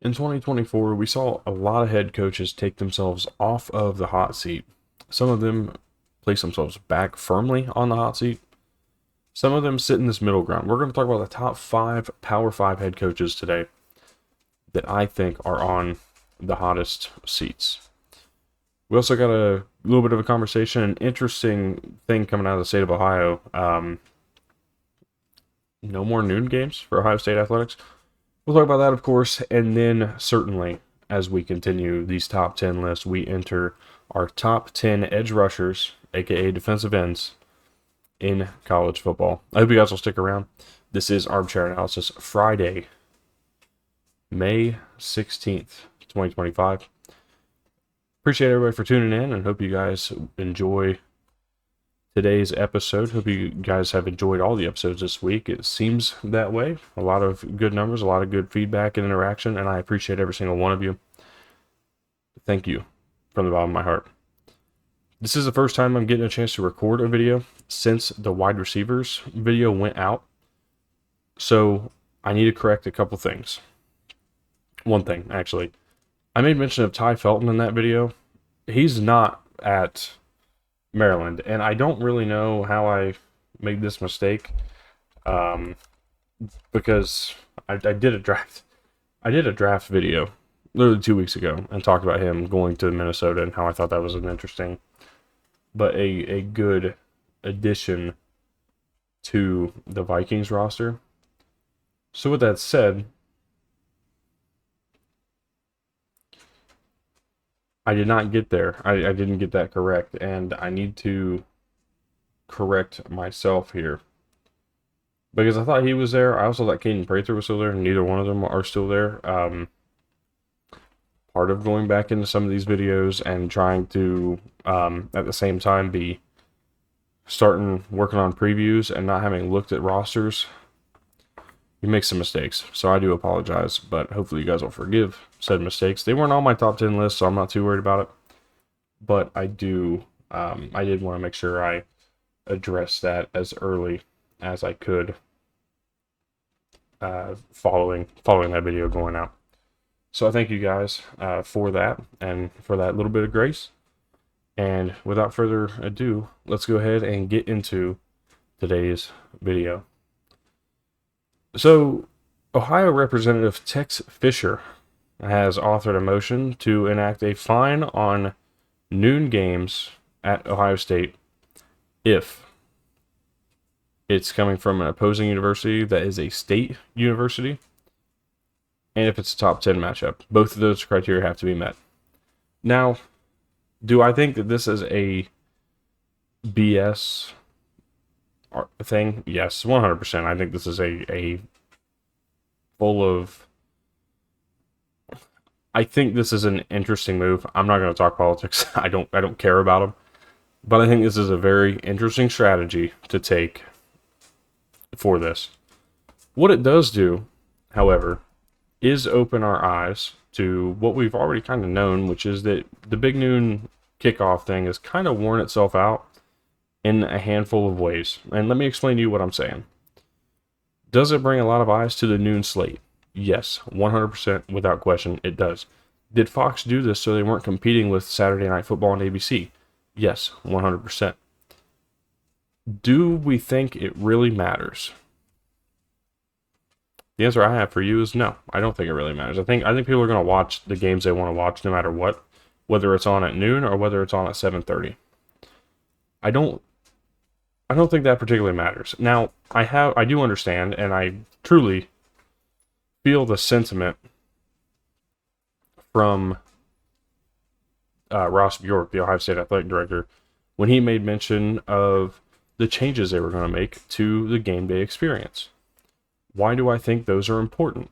In 2024, we saw a lot of head coaches take themselves off of the hot seat. Some of them place themselves back firmly on the hot seat. Some of them sit in this middle ground. We're going to talk about the top 5 Power 5 head coaches today that I think are on the hottest seats. We also got a little bit of a conversation, an interesting thing coming out of the state of Ohio. No more noon games for Ohio State athletics. We'll talk about that, of course, and then certainly as we continue these top 10 lists, we enter our top 10 edge rushers, aka defensive ends, in college football. I hope you guys will stick around. This is Armchair Analysis, Friday, May 16th, 2025. Appreciate everybody for tuning in and hope you guys enjoy today's episode. Hope you guys have enjoyed all the episodes this week. It seems that way. A lot of good numbers, a lot of good feedback and interaction, and I appreciate every single one of you. Thank you from the bottom of my heart. This is the first time I'm getting a chance to record a video since the wide receivers video went out. So I need to correct a couple things. One thing, actually. I made mention of Ty Felton in that video. He's not at Maryland, and I don't really know how I made this mistake, because I did a draft. I did a draft video literally 2 weeks ago and talked about him going to Minnesota and how I thought that was an interesting, but a good addition to the Vikings roster. So with that said, I did not get there. I didn't get that correct, and I need to correct myself here. Because I thought he was there. I also thought Caden Prather was still there, and neither one of them are still there. Part of going back into some of these videos and trying to, at the same time, be working on previews and not having looked at rosters, you make some mistakes. So I do apologize, but hopefully you guys will forgive said mistakes. They weren't on my top 10 list, so I'm not too worried about it. But I did want to make sure I address that as early as I could, following that video going out. So I thank you guys for that and for that little bit of grace. And without further ado, let's go ahead and get into today's video. So, Ohio Representative Tex Fisher has authored a motion to enact a fine on noon games at Ohio State if it's coming from an opposing university that is a state university, and if it's a top 10 matchup. Both of those criteria have to be met. Now, do I think that this is a BS thing? Yes, 100%. I think this is a full of... I think this is an interesting move. I'm not going to talk politics. I don't care about them. But I think this is a very interesting strategy to take for this. What it does do, however, is open our eyes to what we've already kind of known, which is that the big noon kickoff thing has kind of worn itself out in a handful of ways. And let me explain to you what I'm saying. Does it bring a lot of eyes to the noon slate? Yes, 100% without question, it does. Did Fox do this so they weren't competing with Saturday Night Football on ABC? Yes, 100%. Do we think it really matters? The answer I have for you is no. I don't think it really matters. I think people are going to watch the games they want to watch no matter what, whether it's on at noon or whether it's on at 7:30. I don't think that particularly matters. Now, I do understand, and I truly feel the sentiment from Ross Bjork, the Ohio State athletic director, when he made mention of the changes they were going to make to the game day experience. Why do I think those are important?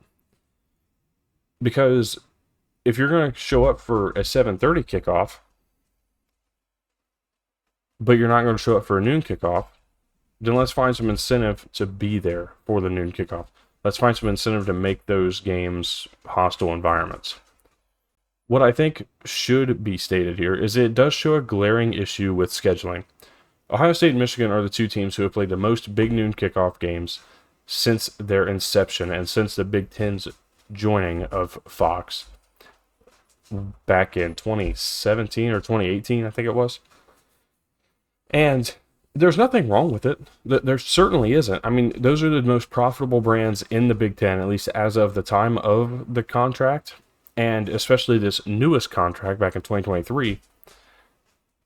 Because if you're going to show up for a 7:30 kickoff, but you're not going to show up for a noon kickoff, then let's find some incentive to be there for the noon kickoff. Let's find some incentive to make those games hostile environments. What I think should be stated here is it does show a glaring issue with scheduling. Ohio State and Michigan are the two teams who have played the most big noon kickoff games since their inception and since the Big Ten's joining of Fox back in 2017 or 2018, I think it was. And there's nothing wrong with it. There certainly isn't. I mean, those are the most profitable brands in the Big Ten, at least as of the time of the contract, and especially this newest contract back in 2023.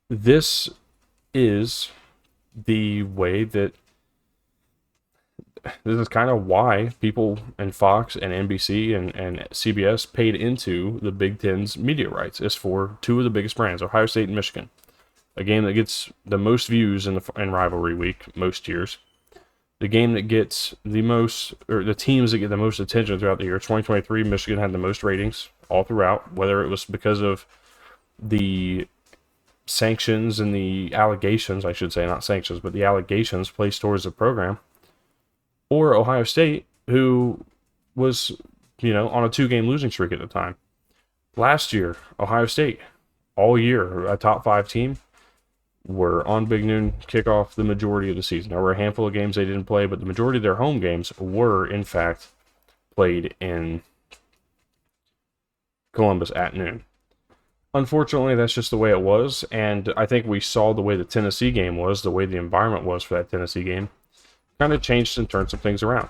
This is the way that this is kind of why people in Fox and NBC and CBS paid into the Big Ten's media rights, is for two of the biggest brands, Ohio State and Michigan. A game that gets the most views in rivalry week most years. The game that gets the most, or the teams that get the most attention throughout the year. 2023, Michigan had the most ratings all throughout, whether it was because of the sanctions and the allegations, I should say, not sanctions, but the allegations placed towards the program, or Ohio State, who was, on a 2-game losing streak at the time. Last year, Ohio State, all year, a top 5 team, were on Big Noon kickoff the majority of the season. There were a handful of games they didn't play, but the majority of their home games were, in fact, played in Columbus at noon. Unfortunately, that's just the way it was, and I think we saw the way the Tennessee game was, the way the environment was for that Tennessee game, kind of changed and turned some things around.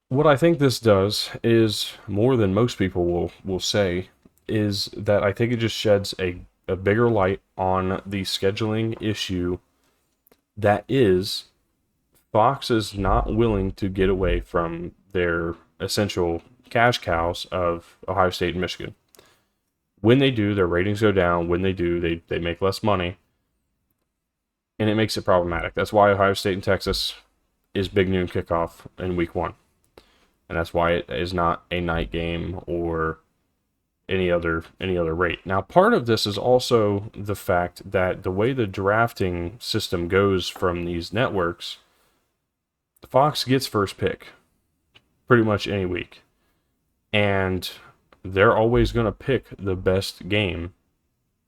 What I think this does is, more than most people will say, is that I think it just sheds a bigger light on the scheduling issue that is Fox is not willing to get away from their essential cash cows of Ohio State and Michigan. When they do, their ratings go down. When they do, they make less money. And it makes it problematic. That's why Ohio State and Texas is Big Noon kickoff in week 1. And that's why it is not a night game or any other rate. Now, part of this is also the fact that the way the drafting system goes from these networks, Fox gets first pick pretty much any week. And they're always going to pick the best game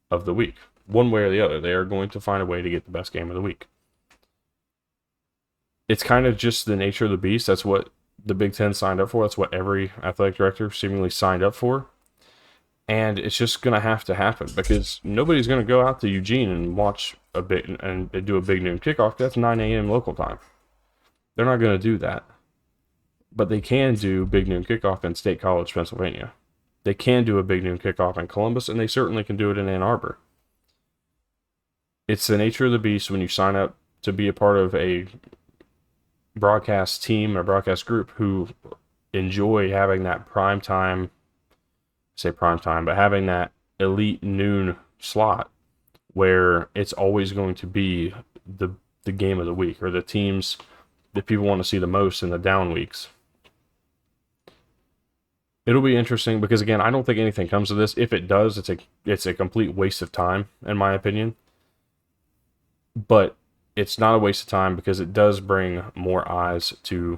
of the week. One way or the other, they are going to find a way to get the best game of the week. It's kind of just the nature of the beast. That's what the Big Ten signed up for. That's what every athletic director seemingly signed up for. And it's just going to have to happen because nobody's going to go out to Eugene and watch a bit and do a Big Noon kickoff. That's 9 a.m. local time. They're not going to do that. But they can do Big Noon kickoff in State College, Pennsylvania. They can do a Big Noon kickoff in Columbus, and they certainly can do it in Ann Arbor. It's the nature of the beast when you sign up to be a part of a broadcast team or broadcast group who enjoy having that prime time, but having that elite noon slot where it's always going to be the game of the week or the teams that people want to see the most in the down weeks. It'll be interesting because, again, I don't think anything comes of this. If it does, it's a complete waste of time, in my opinion. But it's not a waste of time because it does bring more eyes to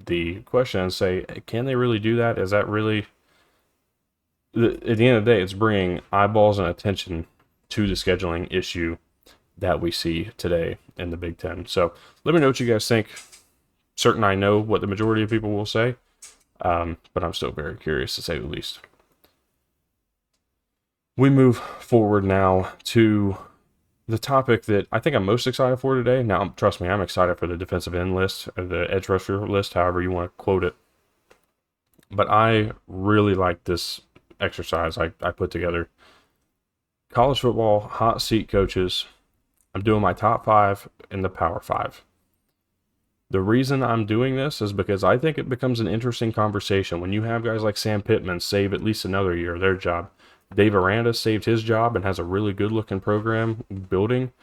the question and say, can they really do that? Is that really... At the end of the day, it's bringing eyeballs and attention to the scheduling issue that we see today in the Big Ten. So let me know what you guys think. Certain I know what the majority of people will say, but I'm still very curious to say the least. We move forward now to the topic that I think I'm most excited for today. Now, trust me, I'm excited for the defensive end list, or the edge rusher list, however you want to quote it. But I really like this exercise I put together. College football hot seat coaches. I'm doing my top 5 in the Power 5. The reason I'm doing this is because I think it becomes an interesting conversation when you have guys like Sam Pittman save at least another year of their job. Dave Aranda saved his job and has a really good looking program building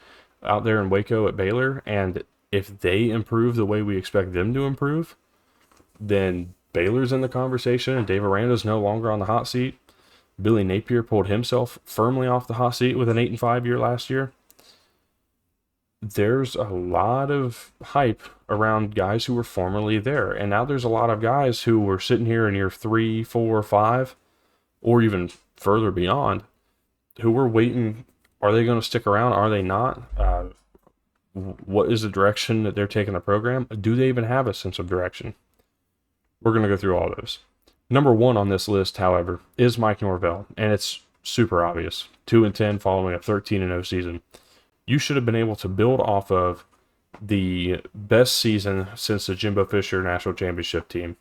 out there in Waco at Baylor. And if they improve the way we expect them to improve, then Baylor's in the conversation and Dave Aranda's no longer on the hot seat. Billy Napier pulled himself firmly off the hot seat with an 8-5 year last year. There's a lot of hype around guys who were formerly there. And now there's a lot of guys who were sitting here in year 3, 4, 5, or even further beyond, who were waiting. Are they going to stick around? Are they not? What is the direction that they're taking the program? Do they even have a sense of direction? We're going to go through all those. Number one on this list, however, is Mike Norvell, and it's super obvious. 2-10 following a 13-0 season. You should have been able to build off of the best season since the Jimbo Fisher National Championship team.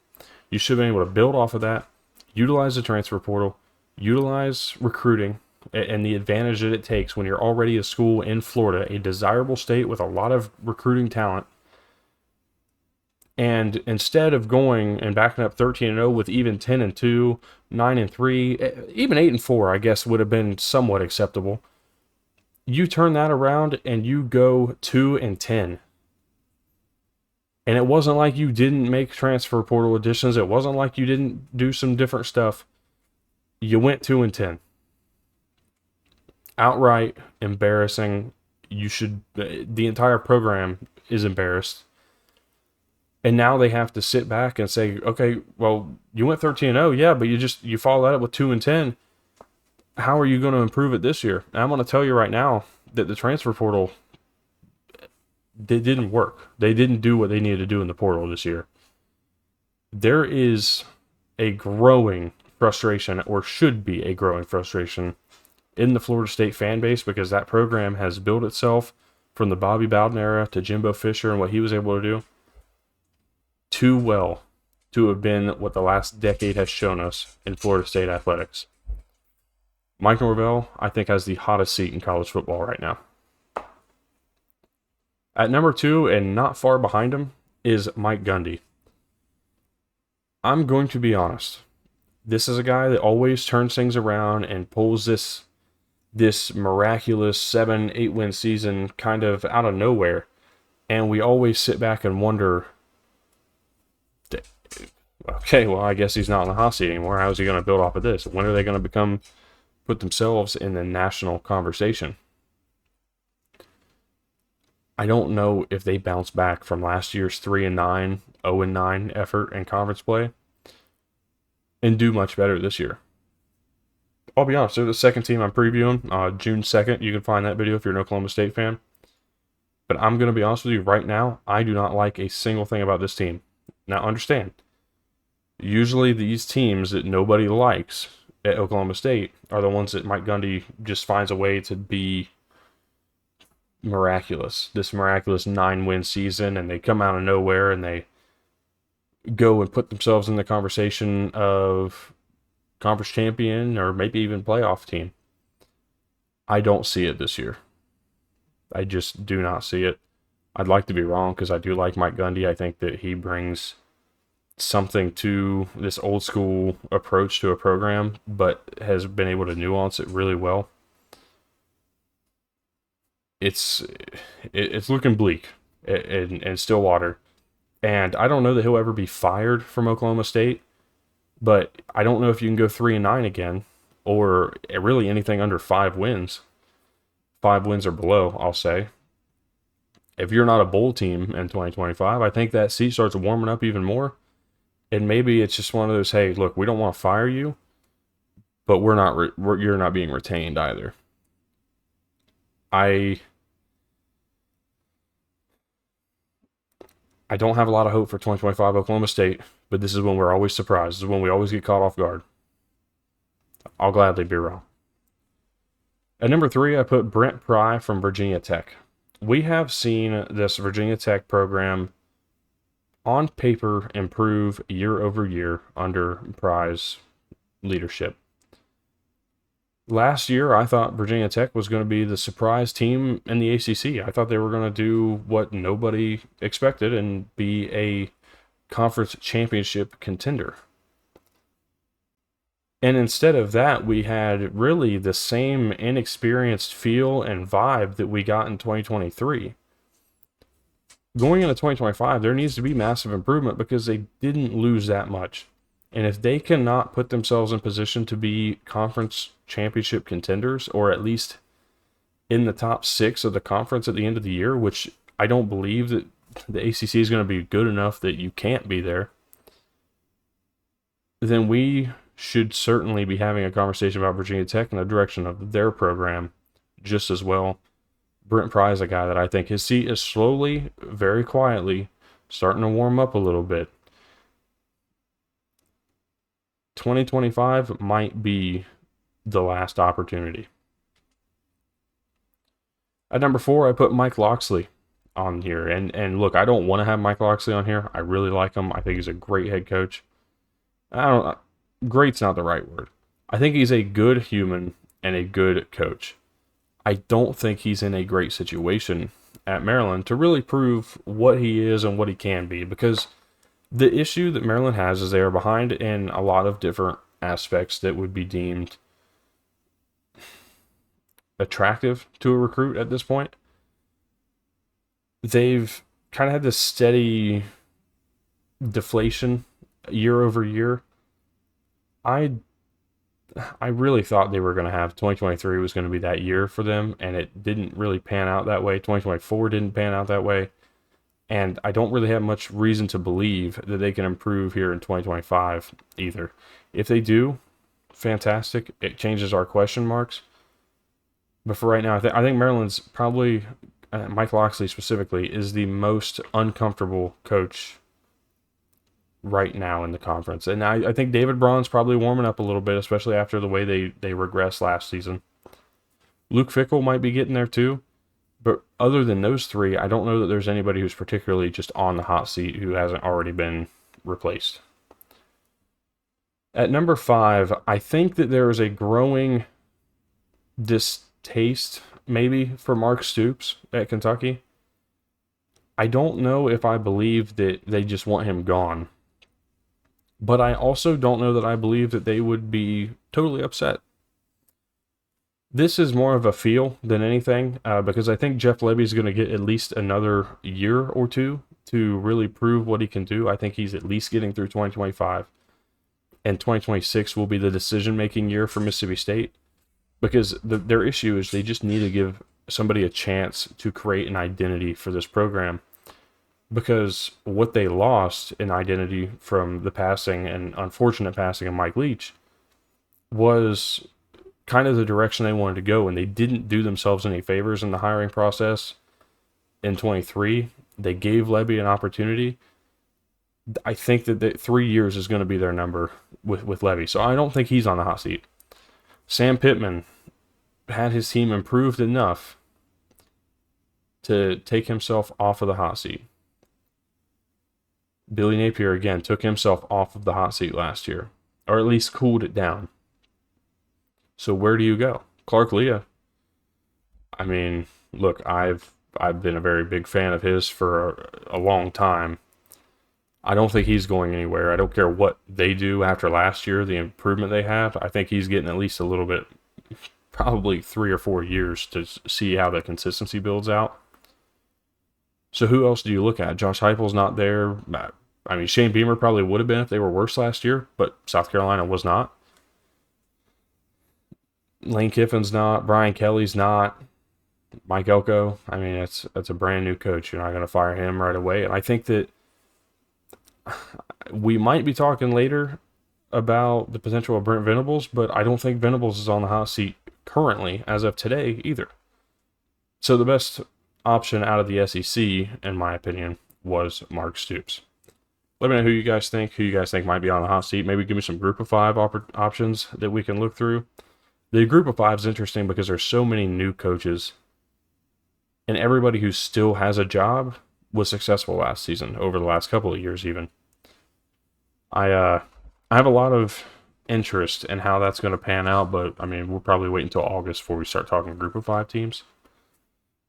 You should have been able to build off of that, utilize the transfer portal, utilize recruiting, and the advantage that it takes when you're already a school in Florida, a desirable state with a lot of recruiting talent. And instead of going and backing up 13-0 with even 10-2, 9-3, even 8-4, I guess would have been somewhat acceptable. You turn that around and you go 2-10. And it wasn't like you didn't make transfer portal additions. It wasn't like you didn't do some different stuff. You went 2-10. Outright embarrassing. The entire program is embarrassed. And now they have to sit back and say, okay, well, you went 13-0, yeah, but you follow that up with 2-10. How are you going to improve it this year? And I'm going to tell you right now that the transfer portal, they didn't work. They didn't do what they needed to do in the portal this year. There is a growing frustration, or should be a growing frustration, in the Florida State fan base because that program has built itself from the Bobby Bowden era to Jimbo Fisher and what he was able to do too well to have been what the last decade has shown us in Florida State athletics. Mike Norvell, I think, has the hottest seat in college football right now. At number 2, and not far behind him, is Mike Gundy. I'm going to be honest. This is a guy that always turns things around and pulls this miraculous 7-8 win season kind of out of nowhere. And we always sit back and wonder, okay, well, I guess he's not in the hot seat anymore. How is he going to build off of this? When are they going to put themselves in the national conversation? I don't know if they bounce back from last year's 3-9, 0-9 effort in conference play and do much better this year. I'll be honest, they're the second team I'm previewing, June 2nd. You can find that video if you're an Oklahoma State fan. But I'm going to be honest with you right now, I do not like a single thing about this team. Now, understand, usually these teams that nobody likes at Oklahoma State are the ones that Mike Gundy just finds a way to be miraculous. This miraculous 9-win season, and they come out of nowhere and they go and put themselves in the conversation of conference champion or maybe even playoff team. I don't see it this year. I just do not see it. I'd like to be wrong because I do like Mike Gundy. I think that he brings something to this old school approach to a program, but has been able to nuance it really well. It's looking bleak in Stillwater. And I don't know that he'll ever be fired from Oklahoma State, but I don't know if you can go 3-9 again, or really anything under 5 wins. 5 wins or below, I'll say. If you're not a bowl team in 2025, I think that seat starts warming up even more. And maybe it's just one of those, hey, look, we don't want to fire you, but you're not being retained either. I don't have a lot of hope for 2025 Oklahoma State, but this is when we're always surprised. This is when we always get caught off guard. I'll gladly be wrong. At number 3, I put Brent Pry from Virginia Tech. We have seen this Virginia Tech program on paper improve year over year under Pry's leadership. Last year, I thought Virginia Tech was going to be the surprise team in the ACC. I thought they were going to do what nobody expected and be a conference championship contender. And instead of that, we had really the same inexperienced feel and vibe that we got in 2023. Going into 2025, there needs to be massive improvement because they didn't lose that much. And if they cannot put themselves in position to be conference championship contenders, or at least in the top 6 of the conference at the end of the year, which I don't believe that the ACC is going to be good enough that you can't be there, then we should certainly be having a conversation about Virginia Tech in the direction of their program just as well. Brent Pry is a guy that I think his seat is slowly, very quietly, starting to warm up a little bit. 2025 might be the last opportunity. At number 4, I put Mike Locksley on here. And look, I don't want to have Mike Locksley on here. I really like him. I think he's a great head coach. I don't great's not the right word. I think he's a good human and a good coach. I don't think he's in a great situation at Maryland to really prove what he is and what he can be, because the issue that Maryland has is they are behind in a lot of different aspects that would be deemed attractive to a recruit at this point. They've kind of had this steady deflation year over year. I really thought they were going to have 2023 was going to be that year for them, and it didn't really pan out that way. 2024 didn't pan out that way, and I don't really have much reason to believe that they can improve here in 2025 either. If they do, fantastic. It changes our question marks. But for right now, I think Maryland's probably, Mike Locksley specifically, is the most uncomfortable coach right now in the conference. And I think David Braun's probably warming up a little bit, especially after the way they regressed last season. Luke Fickell might be getting there too. But other than those three, I don't know that there's anybody who's particularly just on the hot seat who hasn't already been replaced. At number 5, I think that there is a growing distaste maybe for Mark Stoops at Kentucky. I don't know if I believe that they just want him gone, but I also don't know that I believe that they would be totally upset. This is more of a feel than anything, because I think Jeff Lebby is going to get at least another year or two to really prove what he can do. I think he's at least getting through 2025, and 2026 will be the decision-making year for Mississippi State, because their issue is they just need to give somebody a chance to create an identity for this program, because what they lost in identity from the passing and unfortunate passing of Mike Leach was kind of the direction they wanted to go, and they didn't do themselves any favors in the hiring process in 23. They gave Lebby an opportunity. I think that 3 years is going to be their number with Lebby, so I don't think he's on the hot seat. Sam Pittman had his team improved enough to take himself off of the hot seat. Billy Napier, again, took himself off of the hot seat last year, or at least cooled it down. So where do you go? Clark Lea. I mean, look, I've been a very big fan of his for a long time. I don't think he's going anywhere. I don't care what they do after last year, the improvement they have. I think he's getting at least a little bit, probably 3 or 4 years to see how the consistency builds out. So who else do you look at? Josh Heupel's not there. I mean, Shane Beamer probably would have been if they were worse last year, but South Carolina was not. Lane Kiffin's not. Brian Kelly's not. Mike Elko. I mean, it's a brand new coach. You're not going to fire him right away. And I think that we might be talking later about the potential of Brent Venables, but I don't think Venables is on the hot seat currently as of today either. So the best option out of the SEC, in my opinion, was Mark Stoops. Let me know who you guys think might be on the hot seat. Maybe give me some group of 5 options that we can look through. The group of 5 is interesting because there's so many new coaches, and everybody who still has a job was successful last season, over the last couple of years even. I have a lot of interest in how that's going to pan out, but I mean, we'll probably wait until August before we start talking group of 5 teams.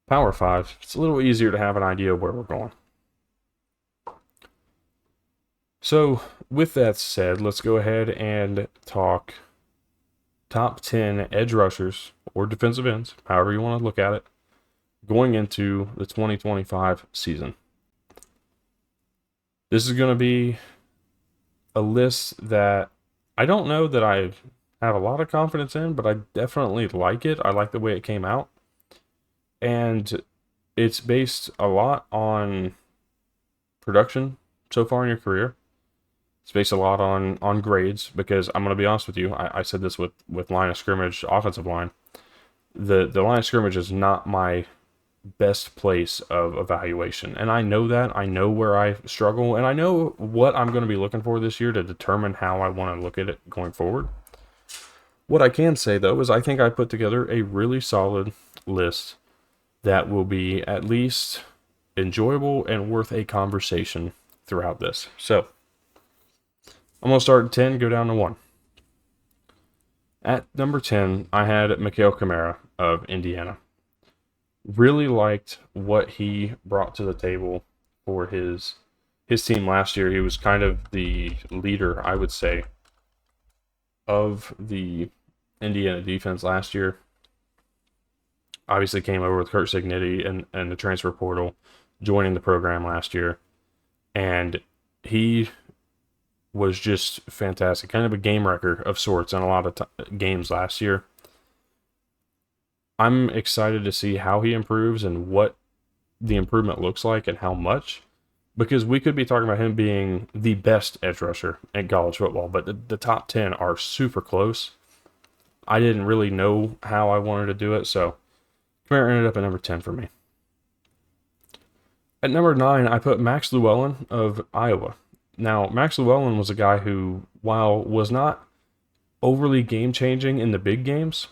Power 5, it's a little easier to have an idea of where we're going. So, with that said, let's go ahead and talk top 10 edge rushers or defensive ends, however you want to look at it, going into the 2025 season. This is going to be a list that I don't know that I have a lot of confidence in, but I definitely like it. I like the way it came out. And it's based a lot on production so far in your career. It's based a lot on grades, because I'm going to be honest with you. I said this with line of scrimmage, offensive line. The line of scrimmage is not my best place of evaluation. And I know that. I know where I struggle, and I know what I'm going to be looking for this year to determine how I want to look at it going forward. What I can say, though, is I think I put together a really solid list that will be at least enjoyable and worth a conversation throughout this. So, I'm going to start at 10, go down to 1. At number 10, I had Mikael Kamara of Indiana. Really liked what he brought to the table for his team last year. He was kind of the leader, I would say, of the Indiana defense last year. Obviously came over with Kurt Cignetti and the transfer portal, joining the program last year. And he was just fantastic. Kind of a game wrecker of sorts in a lot of games last year. I'm excited to see how he improves and what the improvement looks like and how much, because we could be talking about him being the best edge rusher in college football, but the top 10 are super close. I didn't really know how I wanted to do it, so Kamara ended up at number 10 for me. At number 9, I put Max Llewellyn of Iowa. Now, Max Llewellyn was a guy who, while was not overly game-changing in the big games,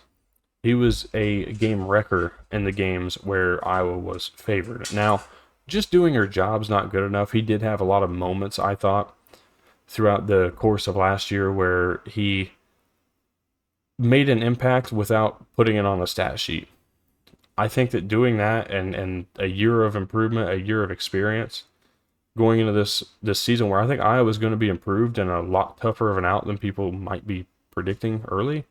he was a game wrecker in the games where Iowa was favored. Now, just doing her job's not good enough. He did have a lot of moments, I thought, throughout the course of last year where he made an impact without putting it on the stat sheet. I think that doing that and a year of improvement, a year of experience, going into this season where I think Iowa's going to be improved and a lot tougher of an out than people might be predicting early,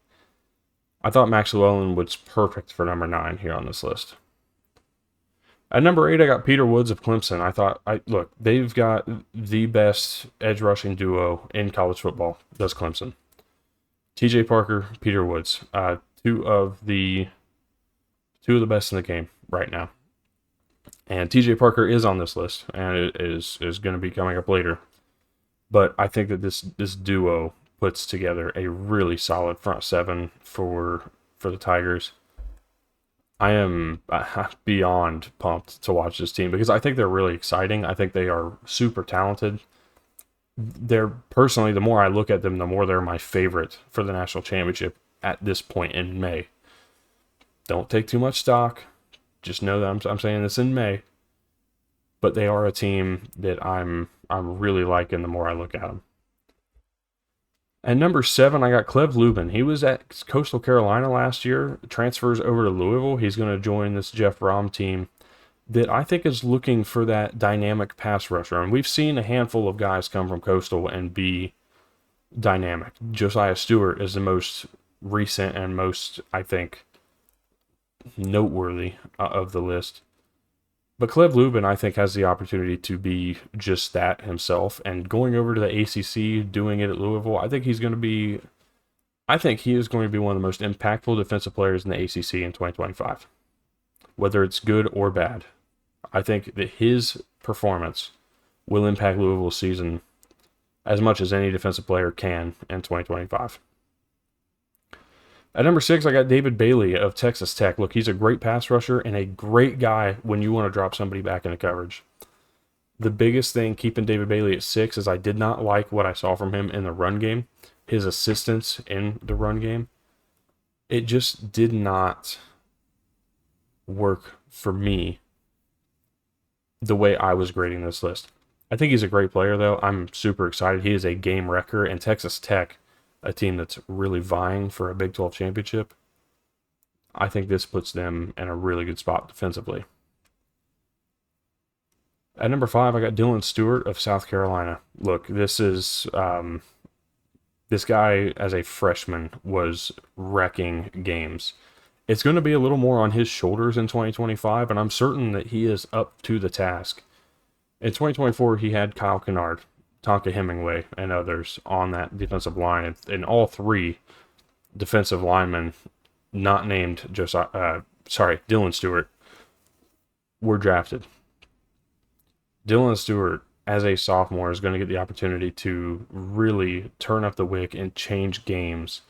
I thought Max Llewellyn was perfect for number 9 here on this list. At number 8, I got Peter Woods of Clemson. I thought, look, they've got the best edge rushing duo in college football, does Clemson. TJ Parker, Peter Woods, two of the best in the game right now. And TJ Parker is on this list, and it is going to be coming up later. But I think that this duo puts together a really solid front seven for the Tigers. I am beyond pumped to watch this team because I think they're really exciting. I think they are super talented. They're personally, the more I look at them, the more they're my favorite for the national championship at this point in May. Don't take too much stock. Just know that I'm saying this in May. But they are a team that I'm really liking the more I look at them. At number 7, I got Cleve Lubin. He was at Coastal Carolina last year, transfers over to Louisville. He's going to join this Jeff Brom team that I think is looking for that dynamic pass rusher. And we've seen a handful of guys come from Coastal and be dynamic. Josiah Stewart is the most recent and most, I think, noteworthy of the list. But Cleve Lubin, I think, has the opportunity to be just that himself. And going over to the ACC, doing it at Louisville, I think he is going to be one of the most impactful defensive players in the ACC in 2025. Whether it's good or bad, I think that his performance will impact Louisville's season as much as any defensive player can in 2025. At number 6, I got David Bailey of Texas Tech. Look, he's a great pass rusher and a great guy when you want to drop somebody back into coverage. The biggest thing keeping David Bailey at 6 is I did not like what I saw from him in the run game. His assistance in the run game. It just did not work for me the way I was grading this list. I think he's a great player, though. I'm super excited. He is a game wrecker, and Texas Tech, a team that's really vying for a Big 12 championship, I think this puts them in a really good spot defensively. At number 5, I got Dylan Stewart of South Carolina. Look, this guy as a freshman was wrecking games. It's going to be a little more on his shoulders in 2025, and I'm certain that he is up to the task. In 2024, he had Kyle Kennard, Tonka Hemingway, and others on that defensive line, and all 3 defensive linemen not named Dylan Stewart were drafted. Dylan Stewart, as a sophomore, is going to get the opportunity to really turn up the wick and change games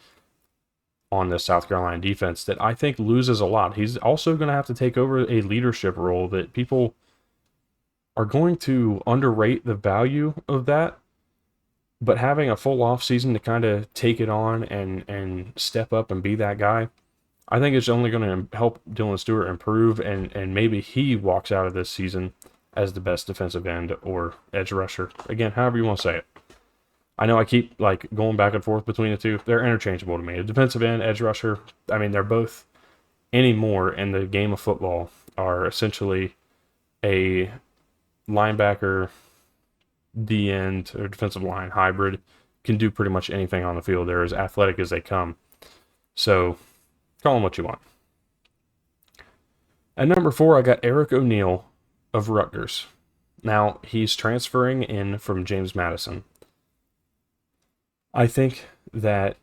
on this South Carolina defense that I think loses a lot. He's also going to have to take over a leadership role that people are going to underrate the value of that. But having a full off season to kind of take it on and step up and be that guy, I think it's only going to help Dylan Stewart improve, and maybe he walks out of this season as the best defensive end or edge rusher. Again, however you want to say it. I know I keep like going back and forth between the two. They're interchangeable to me. A defensive end, edge rusher, I mean, they're both anymore in the game of football are essentially a linebacker, D end, or defensive line hybrid. Can do pretty much anything on the field. They're as athletic as they come. So call them what you want. At number 4, I got Eric O'Neal of Rutgers. Now, he's transferring in from James Madison. I think that,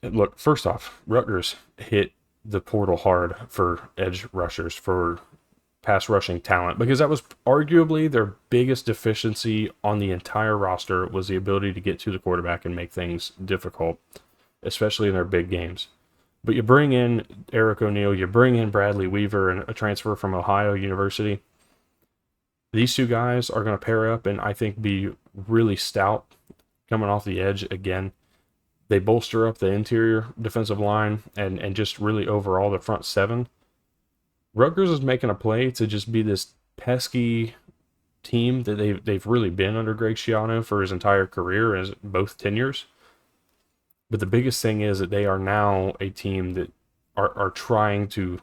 look, first off, Rutgers hit the portal hard for edge rushers, for pass rushing talent, because that was arguably their biggest deficiency on the entire roster, was the ability to get to the quarterback and make things difficult, especially in their big games. But you bring in Eric O'Neal, you bring in Bradley Weaver, and a transfer from Ohio University. These two guys are going to pair up and I think be really stout coming off the edge again. They bolster up the interior defensive line and just really overall the front seven. Rutgers is making a play to just be this pesky team that they've really been under Greg Schiano for his entire career as both tenures. But the biggest thing is that they are now a team that are trying to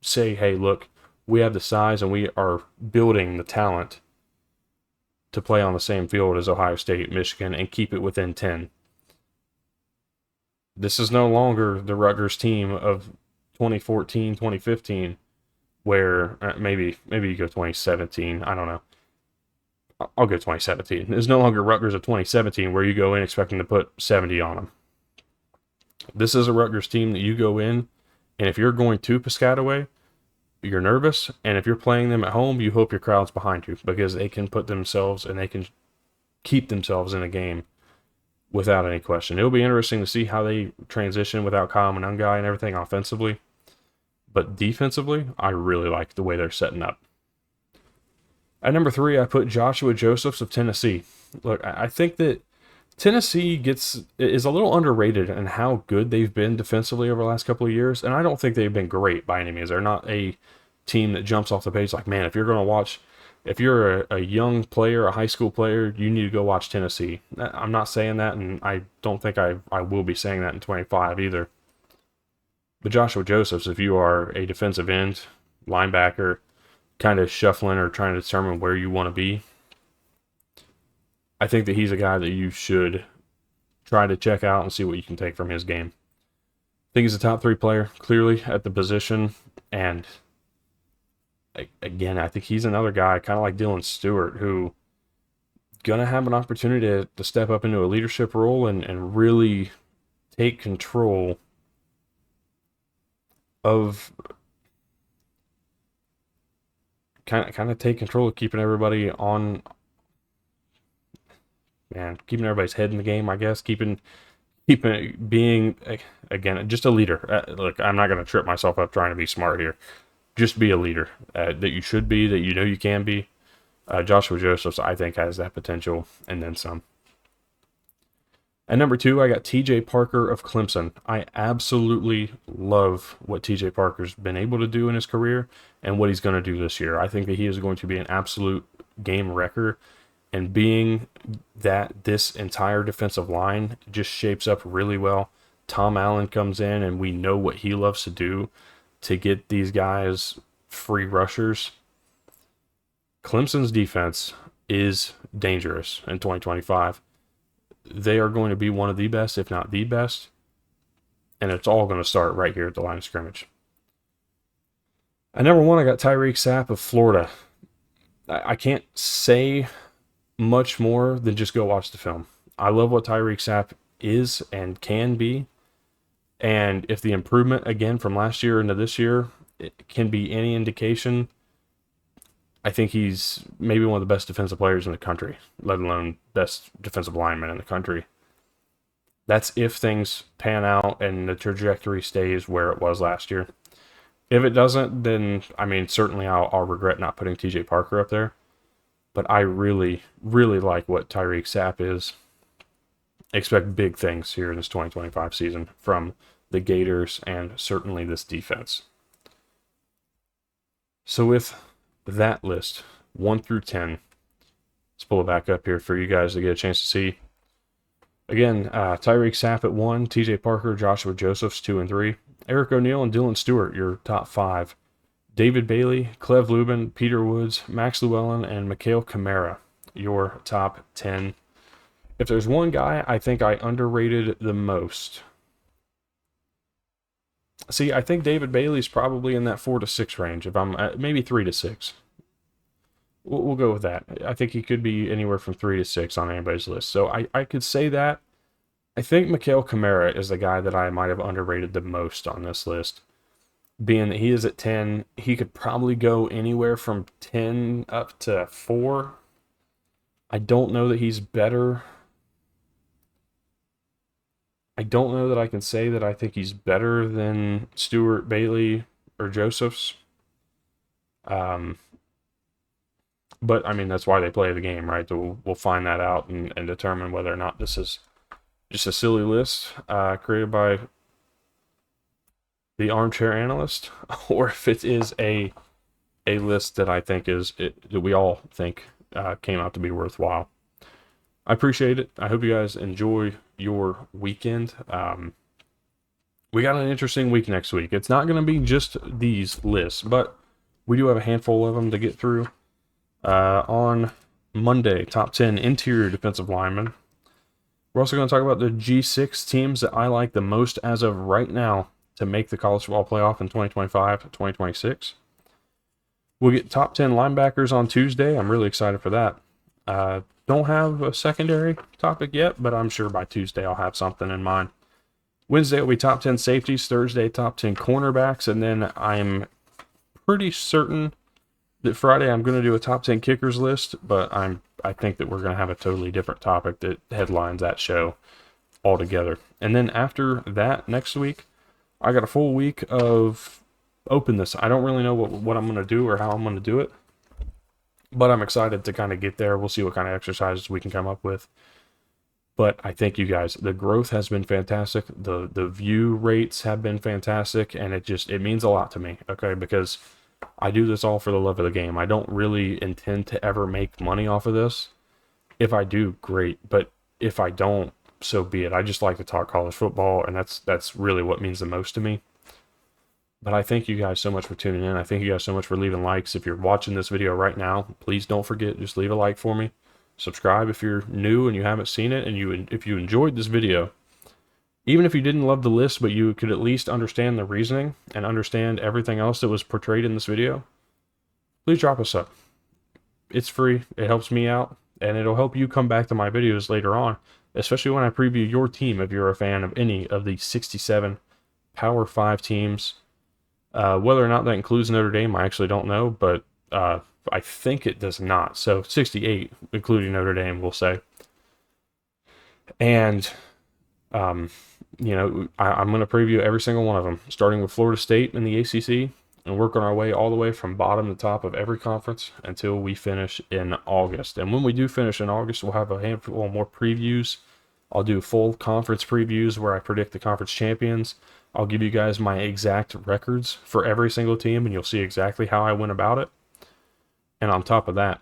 say, hey, look, we have the size and we are building the talent to play on the same field as Ohio State, Michigan, and keep it within 10. This is no longer the Rutgers team of 2014, 2015, where maybe you go 2017. I don't know. I'll go 2017. It's no longer Rutgers of 2017 where you go in expecting to put 70 on them. This is a Rutgers team that you go in, and if you're going to Piscataway, you're nervous, and if you're playing them at home, you hope your crowd's behind you because they can put themselves and they can keep themselves in a game without any question. It'll be interesting to see how they transition without Kyle Monangai and everything offensively. But defensively, I really like the way they're setting up. At number 3, I put Joshua Josephs of Tennessee. Look, I think that Tennessee is a little underrated in how good they've been defensively over the last couple of years, and I don't think they've been great by any means. They're not a team that jumps off the page like, man, if you're a young player, a high school player, you need to go watch Tennessee. I'm not saying that, and I don't think I will be saying that in 25 either. But Joshua Josephs, if you are a defensive end, linebacker, kind of shuffling or trying to determine where you want to be, I think that he's a guy that you should try to check out and see what you can take from his game. I think he's a top 3 player, clearly, at the position. And again, I think he's another guy, kind of like Dylan Stewart, who going to have an opportunity to step up into a leadership role and really take control of kind of take control of keeping everybody on, keeping everybody's head in the game, I guess, keeping being, again, just a leader. Look, I'm not going to trip myself up trying to be smart here. Just be a leader that you should be, that you know you can be. Joshua Josephs, I think, has that potential and then some. At number 2, I got TJ Parker of Clemson. I absolutely love what TJ Parker's been able to do in his career and what he's going to do this year. I think that he is going to be an absolute game wrecker, and being that this entire defensive line just shapes up really well. Tom Allen comes in, and we know what he loves to do to get these guys free rushers. Clemson's defense is dangerous in 2025. They are going to be one of the best, if not the best, and it's all going to start right here at the line of scrimmage. At number 1, I got Tyreek Sapp of Florida. I can't say much more than just go watch the film. I love what Tyreek Sapp is and can be, and if the improvement, again, from last year into this year, it can be any indication, I think he's maybe one of the best defensive players in the country, let alone best defensive lineman in the country. That's if things pan out and the trajectory stays where it was last year. If it doesn't, then I mean, certainly I'll regret not putting TJ Parker up there. But I really, really like what Tyreek Sapp is. Expect big things here in this 2025 season from the Gators and certainly this defense. So with that list, 1 through 10, let's pull it back up here for you guys to get a chance to see. Again, Tyreek Sapp at 1, TJ Parker, Joshua Josephs 2 and 3, Eric O'Neal and Dylan Stewart, your top 5. David Bailey, Clev Lubin, Peter Woods, Max Llewellyn, and Mikhail Kamara, your top 10. If there's one guy I think I underrated the most, see, I think David Bailey's probably in that 4 to 6 range. If I'm maybe 3 to 6, we'll go with that. I think he could be anywhere from 3 to 6 on anybody's list. So I could say that. I think Mikhail Kamara is the guy that I might have underrated the most on this list. Being that he is at 10, he could probably go anywhere from 10 up to 4. I don't know that he's better. I don't know that I can say that I think he's better than Stewart, Bailey, or Josephs. But I mean, that's why they play the game, right? So we'll find that out and determine whether or not this is just a silly list created by the Armchair Analyst, or if it is a list that I think that we all think came out to be worthwhile. I appreciate it. I hope you guys enjoy your weekend. We got an interesting week next week. It's not going to be just these lists, but we do have a handful of them to get through. On Monday, top 10 interior defensive linemen. We're also going to talk about the G6 teams that I like the most as of right now to make the college football playoff in 2025-2026. We'll get top 10 linebackers on Tuesday. I'm really excited for that. Don't have a secondary topic yet, but I'm sure by Tuesday I'll have something in mind. Wednesday will be top 10 safeties. Thursday, top 10 cornerbacks. And then I'm pretty certain that Friday I'm going to do a top 10 kickers list, but I think that we're going to have a totally different topic that headlines that show altogether. And then after that, next week, I got a full week of openness. I don't really know what I'm going to do or how I'm going to do it, but I'm excited to kind of get there. We'll see what kind of exercises we can come up with. But I thank you guys. The growth has been fantastic. The view rates have been fantastic, and it means a lot to me, okay? Because I do this all for the love of the game. I don't really intend to ever make money off of this. If I do, great. But if I don't, so be it. I just like to talk college football, and that's really what means the most to me. But I thank you guys so much for tuning in. I thank you guys so much for leaving likes. If you're watching this video right now, please don't forget, just leave a like for me. Subscribe if you're new and you haven't seen it, and if you enjoyed this video, even if you didn't love the list, but you could at least understand the reasoning and understand everything else that was portrayed in this video, please drop us up. It's free. It helps me out, and it'll help you come back to my videos later on, especially when I preview your team if you're a fan of any of the 67 Power 5 teams. Whether or not that includes Notre Dame, I actually don't know, but I think it does not. So 68, including Notre Dame, we'll say. And, I'm going to preview every single one of them, starting with Florida State in the ACC, and working our way all the way from bottom to top of every conference until we finish in August. And when we do finish in August, we'll have a handful more previews. I'll do full conference previews where I predict the conference champions. I'll give you guys my exact records for every single team, and you'll see exactly how I went about it. And on top of that,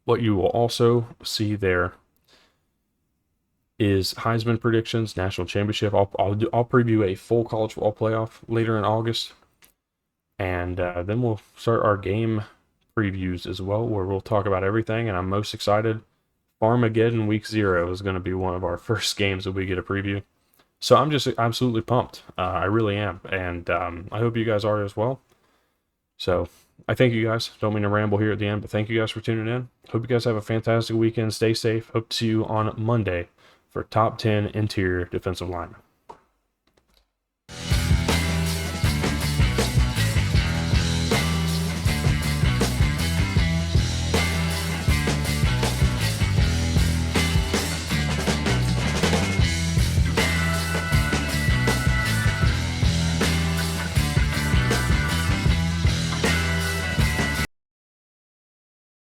what you will also see there is Heisman predictions, national championship. I'll preview a full college football playoff later in August, and then we'll start our game previews as well, where we'll talk about everything. And I'm most excited. Farmageddon Week 0 is going to be one of our first games that we get a preview. So I'm just absolutely pumped. I really am, and I hope you guys are as well. So I thank you guys. Don't mean to ramble here at the end, but thank you guys for tuning in. Hope you guys have a fantastic weekend. Stay safe. Hope to see you on Monday for top 10 interior defensive linemen.